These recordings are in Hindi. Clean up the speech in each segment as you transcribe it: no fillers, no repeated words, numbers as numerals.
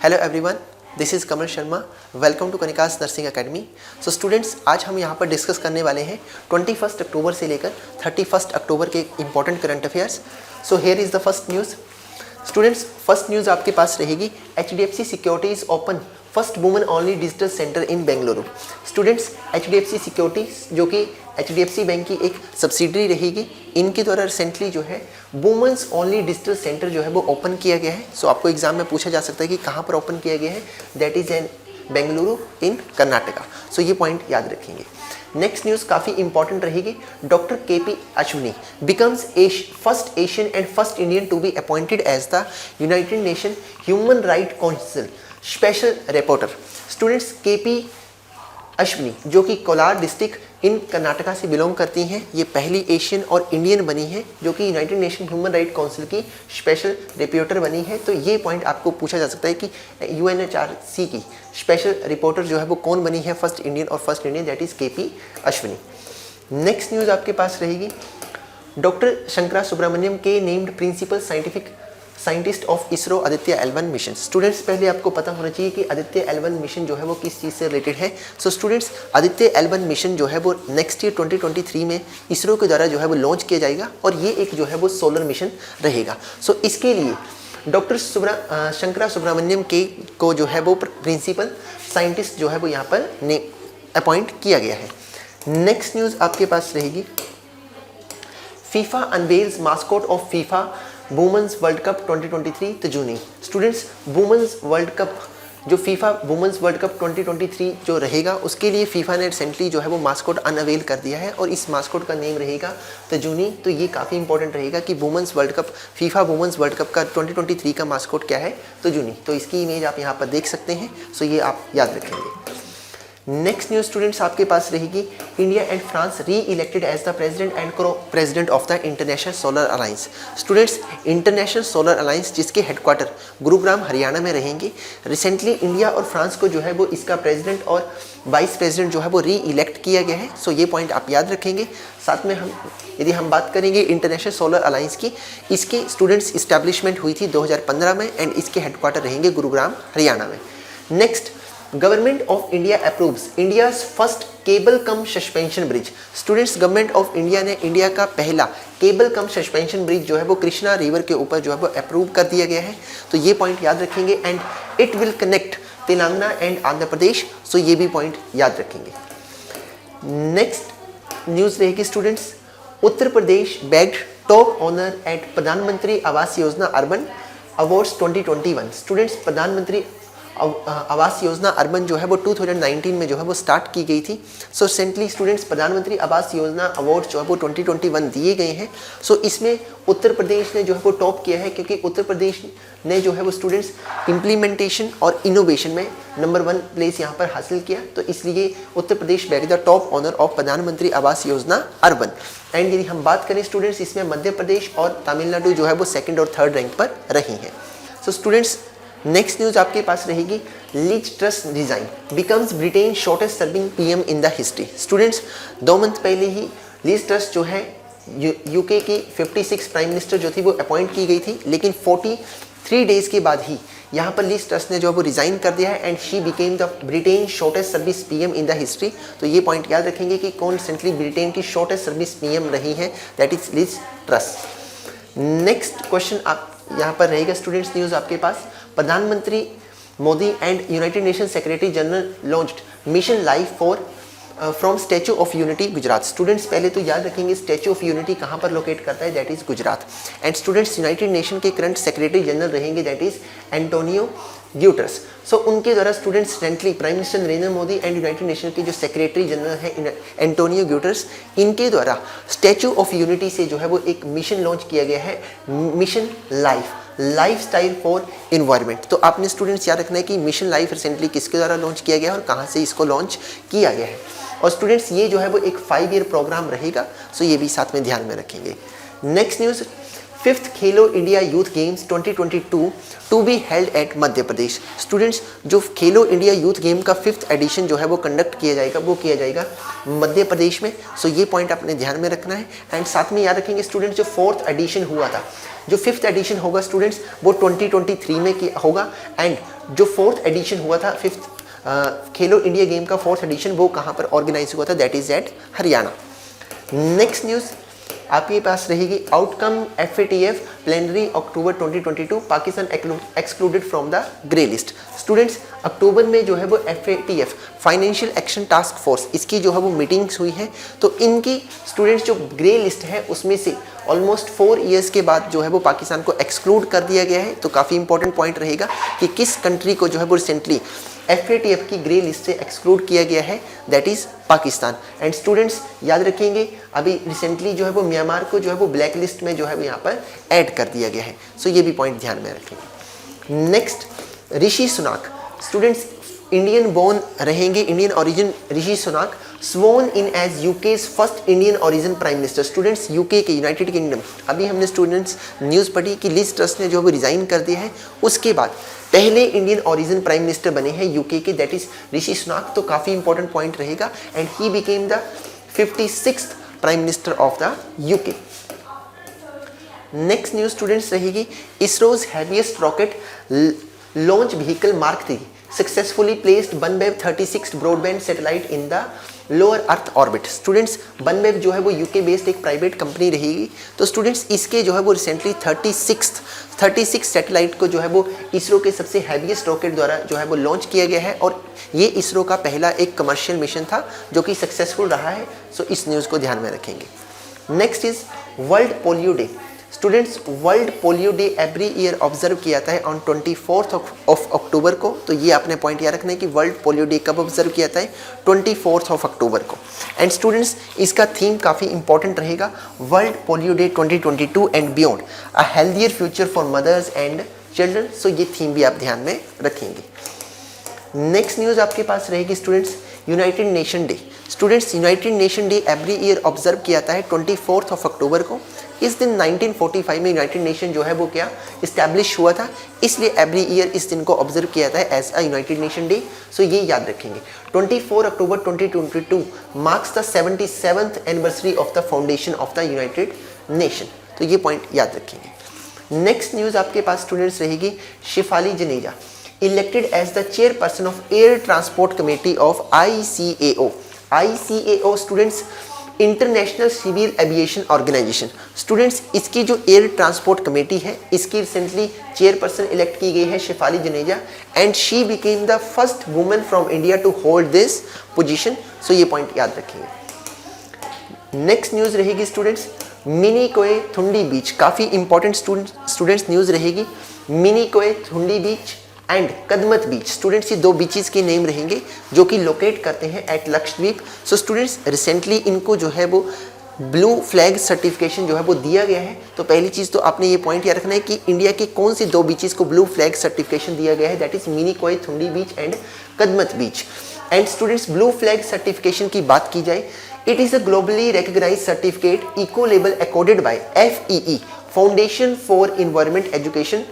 Hello everyone, this is Kamal Sharma. Welcome to Kanika's nursing academy. So students, आज हम यहाँ पर डिस्कस करने वाले हैं 21 अक्टूबर से लेकर 31 अक्टूबर के important current affairs. So here is the first news. Students, first news आपके पास रहेगी HDFC securities open first women only digital centre in Bengaluru. Students, HDFC securities जो कि HDFC बैंक की एक सब्सिडरी रहेगी, इनके द्वारा रिसेंटली जो है वुमेन्स ओनली डिजिटल सेंटर जो है वो ओपन किया गया है। सो आपको एग्जाम में पूछा जा सकता है कि कहाँ पर ओपन किया गया है। That is in Bengaluru in Karnataka. So ये पॉइंट याद रखेंगे। नेक्स्ट न्यूज़ काफ़ी इंपॉर्टेंट रहेगी। Doctor KP Ashwini becomes first Asian and first Indian to be appointed as the United Nation human right council special reporter. Students, KP Ashwini जो कि कोलार डिस्ट्रिक्ट इन कर्नाटका से बिलोंग करती हैं, ये पहली एशियन और इंडियन बनी है जो कि United Nation human right council की स्पेशल रिपोर्टर बनी है। तो ये पॉइंट आपको पूछा जा सकता है कि UNHRC की स्पेशल रिपोर्टर जो है वो कौन बनी है, फर्स्ट इंडियन और first Indian, that is KP Ashwini. Next news आपके पास रहेगी। Doctor Shankara Subramaniam K named principal scientist of ISRO Aditya L1 mission. Students, पहले आपको पता होना चाहिए कि आदित्य L1 मिशन जो है वो किस चीज़ से रिलेटेड है। So students, Aditya L1 mission जो है वो नेक्स्ट ईयर 2023 में इसरो के द्वारा जो है वो लॉन्च किया जाएगा और ये एक जो है वो सोलर मिशन रहेगा। सो इसके लिए डॉक्टर शंकरा सुब्रमण्यम के को जो है वो प्रिंसिपल साइंटिस्ट जो है वो यहाँ पर अपॉइंट किया गया है। नेक्स्ट न्यूज़ आपके पास रहेगी। FIFA unveils mascot of FIFA women's world Cup 2023 Tazuni. Students, women's world Cup जो फीफा वुमेन्स वर्ल्ड कप 2023 जो रहेगा उसके लिए फीफा ने रिसेंटली जो है वो मास्कोट अनवेल कर दिया है और इस मास्कोट का नेम रहेगा तजूनी। तो ये काफ़ी इंपॉर्टेंट रहेगा कि women's world cup FIFA women's world cup का 2023 का मास्कोट क्या है, तजूनी। तो इसकी इमेज आप यहाँ पर देख सकते हैं। सो ये आप याद रखेंगे। नेक्स्ट न्यूज़ स्टूडेंट्स आपके पास रहेगी। India and France re-elected as the president and co-president of the International Solar Alliance. Students, International Solar Alliance जिसके हेडक्वार्टर गुरुग्राम हरियाणा में रहेंगे, रिसेंटली इंडिया और फ्रांस को जो है वो इसका प्रेसिडेंट और वाइस प्रेसिडेंट जो है वो री इलेक्ट किया गया है। सो ये पॉइंट आप याद रखेंगे। साथ में यदि हम बात करेंगे इंटरनेशनल सोलर अलायंस की, इसकी स्टूडेंट्स इस्टेब्लिशमेंट हुई थी 2015 में एंड इसके हेडक्वार्टर रहेंगे गुरुग्राम हरियाणा में। Next, government of India approves India's first cable come suspension bridge. Students, government of India ने इंडिया का पहला केबल कम सस्पेंशन ब्रिज जो है वो कृष्णा रिवर के ऊपर जो है वो अप्रूव कर दिया गया है। तो ये पॉइंट याद रखेंगे। And it will connect Telangana and Andhra Pradesh. So ये भी पॉइंट याद रखेंगे। नेक्स्ट न्यूज़ रहेगी students. Uttar Pradesh bagged top honour at Pradhan Mantri Awas योजना अर्बन अवार्ड्स 2021। स्टूडेंट्स, प्रधानमंत्री आवास योजना अर्बन जो है वो 2019 में जो है वो स्टार्ट की गई थी। सो रिसेंटली स्टूडेंट्स प्रधानमंत्री आवास योजना अवार्ड जो है वो 2021 दिए गए हैं। सो इसमें उत्तर प्रदेश ने जो है वो टॉप किया है क्योंकि उत्तर प्रदेश ने जो है वो स्टूडेंट्स इम्प्लीमेंटेशन और इनोवेशन में नंबर 1 प्लेस यहाँ पर हासिल किया। तो इसलिए Uttar Pradesh bag the top honour of Pradhan Mantri Awas योजना अर्बन। एंड यदि हम बात करें स्टूडेंट्स, इसमें मध्य प्रदेश और तमिलनाडु जो है वो 2nd और 3rd रैंक पर रही हैं। सो स्टूडेंट्स, नेक्स्ट न्यूज़ आपके पास रहेगी। Liz Truss resign becomes Britain shortest serving PM in the history. Students, 2 month पहले ही लिज ट्रस जो है UK की 56 प्राइम मिनिस्टर जो थी वो अपॉइंट की गई थी, लेकिन 43 डेज़ के बाद ही यहाँ पर लिज ट्रस ने जो है वो रिज़ाइन कर दिया है and she became the Britain shortest service PM in the history. तो ये पॉइंट याद रखेंगे कि कौन रिसेंटली ब्रिटेन की शॉर्टेस्ट सर्विस PM रही है, that is Liz Truss. Next question आप यहाँ पर रहेगा स्टूडेंट्स। न्यूज़ आपके पास। प्रधानमंत्री Modi and United Nation secretary general launched mission life for from Statue of Unity Gujarat. Students, पहले तो याद रखेंगे स्टैचू ऑफ यूनिटी कहाँ पर लोकेट करता है, that is Gujarat. And students, United nation के करंट सेक्रेटरी जनरल रहेंगे, दैट इज़ एंटोनियो ग्यूटर्स। सो उनके द्वारा students recently prime minister Narendra Modi and United nation के जो सेक्रेटरी जनरल हैं एंटोनियो ग्यूटर्स, इनके द्वारा स्टैचू ऑफ यूनिटी से जो है वो एक मिशन लॉन्च किया गया है, mission life style for environment. तो आपने स्टूडेंट्स याद रखना है कि मिशन लाइफ रिसेंटली किसके द्वारा लॉन्च किया गया है और कहाँ से इसको लॉन्च किया गया है। और स्टूडेंट्स, ये जो है वो एक 5 ईयर प्रोग्राम रहेगा। सो ये भी साथ में ध्यान में रखेंगे। Next news, 5th Khelo India youth games 2022 to be held at Madhya Pradesh. Students, जो खेलो इंडिया यूथ गेम का 5th एडिशन जो है वो कंडक्ट किया जाएगा, वो किया जाएगा मध्य प्रदेश में। सो ये पॉइंट आपने ध्यान में रखना है। एंड साथ में याद रखेंगे स्टूडेंट्स, जो 4th एडिशन हुआ था, जो 5th एडिशन होगा स्टूडेंट्स वो 2023 में होगा एंड जो 4th एडिशन हुआ था, 5th खेलो इंडिया गेम का 4th एडिशन, वो कहाँ पर ऑर्गेनाइज हुआ था, that is at Haryana. Next news आपके पास रहेगी, outcome FATF plenary October 2022, Pakistan excluded from the grey list. Students, अक्टूबर में जो है वो FATF financial action task force, इसकी जो है वो मीटिंग्स हुई है, तो इनकी स्टूडेंट्स जो ग्रे लिस्ट है उसमें से ऑलमोस्ट 4 इयर्स के बाद जो है वो पाकिस्तान को एक्सक्लूड कर दिया गया है। तो काफ़ी इंपॉर्टेंट पॉइंट रहेगा कि किस कंट्री को जो है वो रिसेंटली FATF की ग्रे लिस्ट से एक्सक्लूड किया गया है, that is Pakistan. And students याद रखेंगे, अभी रिसेंटली जो है वो म्यांमार को जो है वो ब्लैक लिस्ट में जो है वो यहाँ पर ऐड कर दिया गया है। सो ये भी पॉइंट ध्यान में रखेंगे। Next, Rishi Sunak. Students, Indian born रहेंगे, Indian origin Rishi Sunak, sworn in as UK's first Indian origin prime minister. Students, UK के, यूनाइटेड किंगडम, अभी हमने स्टूडेंट्स न्यूज़ पढ़ी कि लिज ट्रस ने जो वो रिज़ाइन कर दिया है, उसके बाद पहले इंडियन ओरिजिन प्राइम मिनिस्टर बने हैं यूके के, दैट इज ऋषि सुनाक। तो काफ़ी इंपॉर्टेंट पॉइंट रहेगा, and he became the 56th prime minister of the UK. Next news students रहेगी, ISRO's heaviest rocket launch vehicle mark 3 successfully placed OneWeb 36 broadband satellite in the lower earth orbit. Students, OneWeb जो है वो यूके बेस्ड एक प्राइवेट कंपनी रहेगी। तो स्टूडेंट्स, इसके जो है वो रिसेंटली 36 सैटेलाइट को जो है वो इसरो के सबसे हैवीएस्ट रॉकेट द्वारा जो है वो लॉन्च किया गया है, और ये इसरो का पहला एक कमर्शियल मिशन था जो कि सक्सेसफुल रहा है। सो इस न्यूज़ को ध्यान में रखेंगे। Next is world Polio day. Students, world Polio day every year observe किया जाता है ऑन 24th ऑफ अक्टूबर को। तो ये आपने पॉइंट याद रखना है कि वर्ल्ड पोलियो डे कब ऑब्जर्व किया जाता है, 24th ऑफ अक्टूबर को। एंड स्टूडेंट्स, इसका थीम काफ़ी इंपॉर्टेंट रहेगा, World Polio Day 2022 and beyond, a healthier future for mothers and children. So ये थीम भी आप ध्यान में रखेंगे। नेक्स्ट न्यूज़ आपके पास रहेगी students, United Nation day. Students, United Nation day every year observe किया जाता है 24th ऑफ अक्टूबर को। इस दिन 1945 में यूनाइटेड नेशन जो है वो क्या इस्टेब्लिश हुआ था, इसलिए एवरी ईयर इस दिन को ऑब्जर्व किया जाता है as a United Nation Day. So ये याद रखेंगे। 24 अक्टूबर 2022 marks the 77th anniversary of the foundation of the United Nation. तो ये पॉइंट याद रखेंगे। नेक्स्ट न्यूज़ आपके पास स्टूडेंट्स रहेगी, Shifali Janeja elected as the chairperson of air transport committee of ICAO। ICAO students, international civil aviation organisation. Students, इसकी जो एयर ट्रांसपोर्ट कमेटी है, इसकी रिसेंटली चेयरपर्सन इलेक्ट की गई है Shifali Janeja, and she became the first women from India to hold this position. So ये पॉइंट याद रखिए। नेक्स्ट न्यूज़ रहेगी students, Minicoy Thundi beach. काफ़ी इंपॉर्टेंट स्टूडेंट्स न्यूज़ रहेगी, Minicoy Thundi beach and Kadmat beach. Students, ये 2 बीचेस के नेम रहेंगे जो कि लोकेट करते हैं at Lakshadweep. So students, recently इनको जो है वो ब्लू फ्लैग सर्टिफिकेशन जो है वो दिया गया है। तो पहली चीज़ तो आपने ये पॉइंट याद रखना है कि इंडिया के कौन से 2 बीचेस को ब्लू फ्लैग सर्टिफिकेशन दिया गया है, that is Minicoy Thundi beach and Kadmat beach. And students, blue flag certification की बात की जाए, it is a globally recognised certificate eco label accorded by FEE foundation for environment education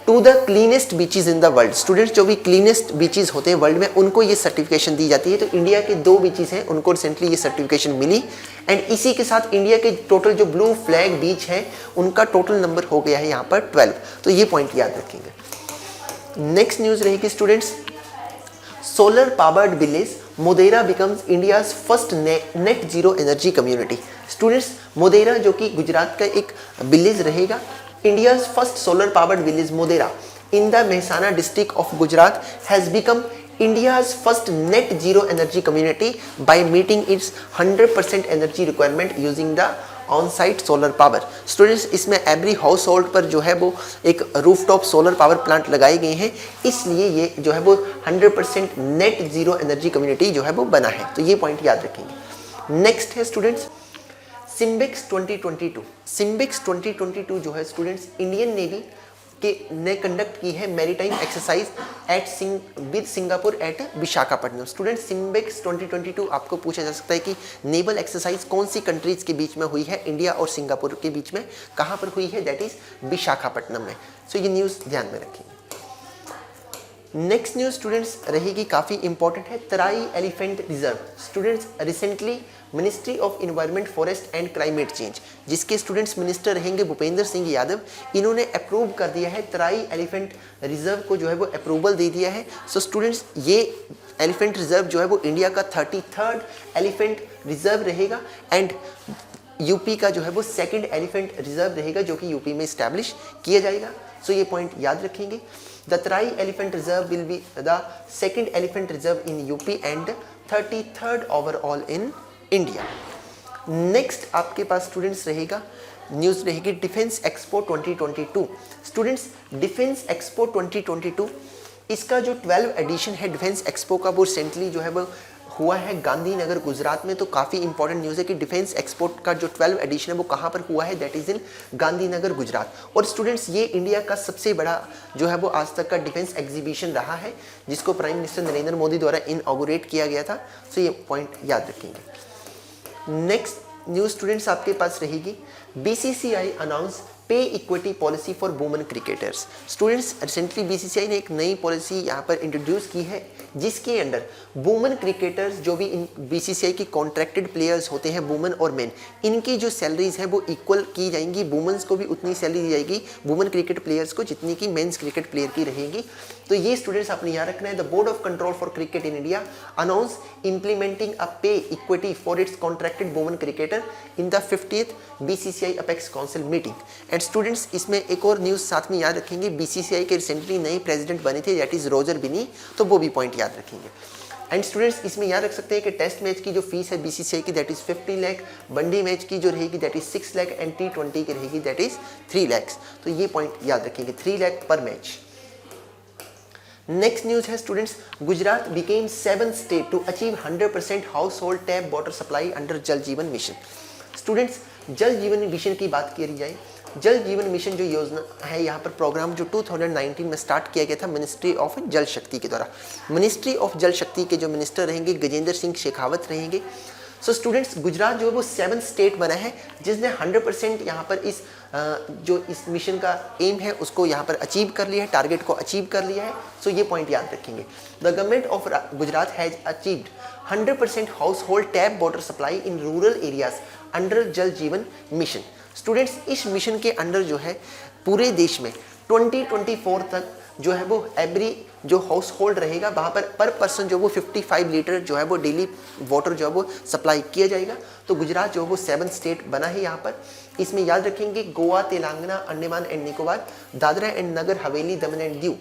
to the cleanest beaches in the world. Students, जो भी क्लीनेस्ट बीचेस होते हैं वर्ल्ड में, उनको ये सर्टिफिकेशन दी जाती है। तो इंडिया के 2 बीचेस हैं, उनको रिसेंटली ये सर्टिफिकेशन मिली, एंड इसी के साथ इंडिया के टोटल जो ब्लू फ्लैग बीच है उनका टोटल नंबर हो गया है यहाँ पर 12। तो ये पॉइंट याद रखेंगे। नेक्स्ट न्यूज़ रहेगी students, solar powered village Modhera becomes India's first net zero energy community. Students, Modhera जो कि गुजरात का एक विलेज रहेगा, India's first solar powered village Modera in the Mehsana district of Gujarat has become India's first net zero energy community by meeting its 100% energy requirement using the on-site solar power. Students, इसमें एवरी हाउस होल्ड पर जो है वो एक रूफटॉप सोलर पावर प्लांट लगाए गए हैं, इसलिए ये जो है वो 100% नेट जीरो एनर्जी कम्युनिटी जो है वो बना है। तो ये पॉइंट याद रखेंगे। नेक्स्ट है स्टूडेंट्स, सिम्बिक्स 2022। सिम्बिक्स 2022 जो है स्टूडेंट्स, इंडियन नेवी के ने कंडक्ट की है maritime exercise with Singapore at Visakhapatnam. Students, SIMBEX 2022 आपको पूछा जा सकता है कि नेवल एक्सरसाइज कौन सी कंट्रीज के बीच में हुई है, इंडिया और सिंगापुर के बीच में कहाँ पर हुई है, दैट इज विशाखापट्टनम में। सो ये न्यूज़ ध्यान में रखेंगे। नेक्स्ट न्यूज स्टूडेंट्स रहेगी काफ़ी इंपॉर्टेंट है, Terai elephant reserve. Students recently ministry of environment forest and climate change, जिसके स्टूडेंट्स मिनिस्टर रहेंगे भूपेंद्र सिंह यादव, इन्होंने अप्रूव कर दिया है तराई एलिफेंट रिजर्व को, जो है वो अप्रूवल दे दिया है। सो स्टूडेंट्स ये एलिफेंट रिजर्व जो है वो इंडिया का 33rd एलिफेंट रिजर्व रहेगा एंड यूपी का जो है वो 2nd एलिफेंट रिजर्व रहेगा, जो कि यूपी में इस्टेब्लिश किया जाएगा। सो ये पॉइंट याद रखेंगे। The Terai elephant reserve will be the 2nd elephant reserve in UP and 33rd overall in India. Next आपके पास स्टूडेंट्स रहेगा न्यूज़ रहेगी defence expo 2022। Students defence expo 2022 इसका जो 12 एडिशन है डिफेंस एक्सपो का, वो रिसेंटली जो है वो हुआ है गांधीनगर गुजरात में। तो काफ़ी इंपॉर्टेंट न्यूज़ है कि डिफेंस एक्सपो का जो 12 एडिशन है वो कहाँ पर हुआ है, दैट इज़ इन गांधीनगर गुजरात। और स्टूडेंट्स ये इंडिया का सबसे बड़ा जो है वो आज तक का डिफेंस एग्जीबिशन रहा है, जिसको प्राइम मिनिस्टर नरेंद्र मोदी द्वारा इनऑगुरेट किया गया था। सो ये पॉइंट याद रखेंगे। नेक्स्ट न्यूज़ स्टूडेंट्स आपके पास रहेगी BCCI अनाउंस पे equity policy for women cricketers. Students recently BCCI ने एक नई पॉलिसी यहाँ पर इंट्रोड्यूस की है, जिसके अंडर वुमेन क्रिकेटर्स जो भी इन BCCI की कॉन्ट्रैक्टेड प्लेयर्स होते हैं वुमेन और मेन, इनकी जो सैलरीज है वो इक्वल की जाएंगी। वुमेन्स को भी उतनी सैलरी दी जाएगी वुमेन क्रिकेट प्लेयर्स को जितनी की मेंस क्रिकेट प्लेयर की रहेगी। तो ये स्टूडेंट्स आपने याद रखना है। The board of control for cricket in India announce implementing a pay equity for its contracted women cricketer in the 50th BCCI apex council meeting. And students इसमें एक और न्यूज़ साथ में याद रखेंगे, BCCI के रिसेंटली नए प्रेसिडेंट बने थे, दैट इज़ रोजर बिनी, तो वो भी पॉइंट याद रखेंगे। एंड स्टूडेंट्स इसमें याद रख सकते हैं कि टेस्ट मैच की जो फीस है BCCI की that is 50 lakh, one day match की जो रहेगी that is 6 lakh and T20 की रहेगी दैट इज़ 3 लाख। तो ये पॉइंट याद रखेंगे, 3 लाख पर मैच। नेक्स्ट न्यूज़ है students, Gujarat became 7th state to achieve 100% household tap water supply under Jal Jeevan mission. Students जल जीवन मिशन की बात करी जाए, जल जीवन मिशन जो योजना है यहाँ पर प्रोग्राम जो 2019 में स्टार्ट किया गया था मिनिस्ट्री ऑफ जल शक्ति के द्वारा। मिनिस्ट्री ऑफ जल शक्ति के जो मिनिस्टर रहेंगे गजेंद्र सिंह शेखावत रहेंगे। सो स्टूडेंट्स गुजरात जो है वो 7th स्टेट बना है जिसने 100% यहाँ पर जो इस मिशन का एम है उसको यहाँ पर अचीव कर लिया है, टारगेट को अचीव कर लिया है। सो ये पॉइंट याद रखेंगे। The government of Gujarat has achieved 100% household tap water supply in rural areas under Jal Jeevan mission. Students इस मिशन के अंडर जो है पूरे देश में 2024 तक जो है वो एवरी जो हाउस होल्ड रहेगा वहाँ पर पर्सन जो वो 55 लीटर जो है वो डेली वाटर जो है वो सप्लाई किया जाएगा। तो गुजरात जो है वो 7th स्टेट बना है यहाँ पर। इसमें याद रखेंगे Goa, Telangana, Andaman and Nicobar, Dadra and Nagar Haveli, Daman and Diu,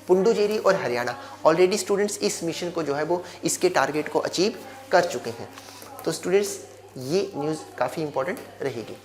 Puducherry और हरियाणा ऑलरेडी स्टूडेंट्स इस मिशन को जो है वो इसके टारगेट को अचीव कर चुके हैं। तो स्टूडेंट्स ये न्यूज़ काफ़ी इंपॉर्टेंट रहेगी।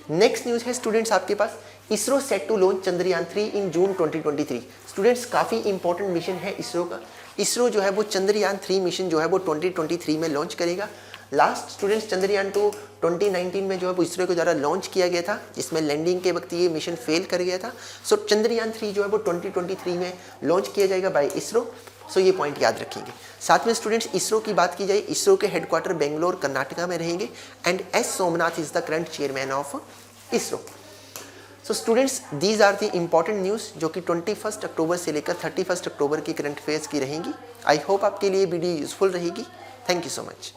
नेक्स्ट न्यूज़ है स्टूडेंट्स आपके पास, ISRO set to launch Chandrayaan 3 in June 2023। Students काफ़ी इंपॉर्टेंट मिशन है इसरो का। इसरो जो है वो चंद्रयान 3 मिशन जो है वो 2023 में लॉन्च करेगा। लास्ट स्टूडेंट्स चंद्रयान 2 2019 में जो है वो इसरो के द्वारा लॉन्च किया गया था, जिसमें लैंडिंग के वक्त ये मिशन फेल कर गया था। सो चंद्रयान 3 जो है वो 2023 में लॉन्च किया जाएगा बाय इसरो। सो ये पॉइंट याद रखेंगे। साथ में स्टूडेंट्स इसरो की बात की जाए, इसरो के हेडक्वार्टर बेंगलोर कर्नाटका में रहेंगे and S Somnath is the current chairman of ISRO. So students these are the important news जो कि 21 अक्टूबर से लेकर 31 अक्टूबर की करंट अफेयर्स की रहेंगी। आई होप आपके लिए वीडियो यूजफुल रहेगी। Thank you so much.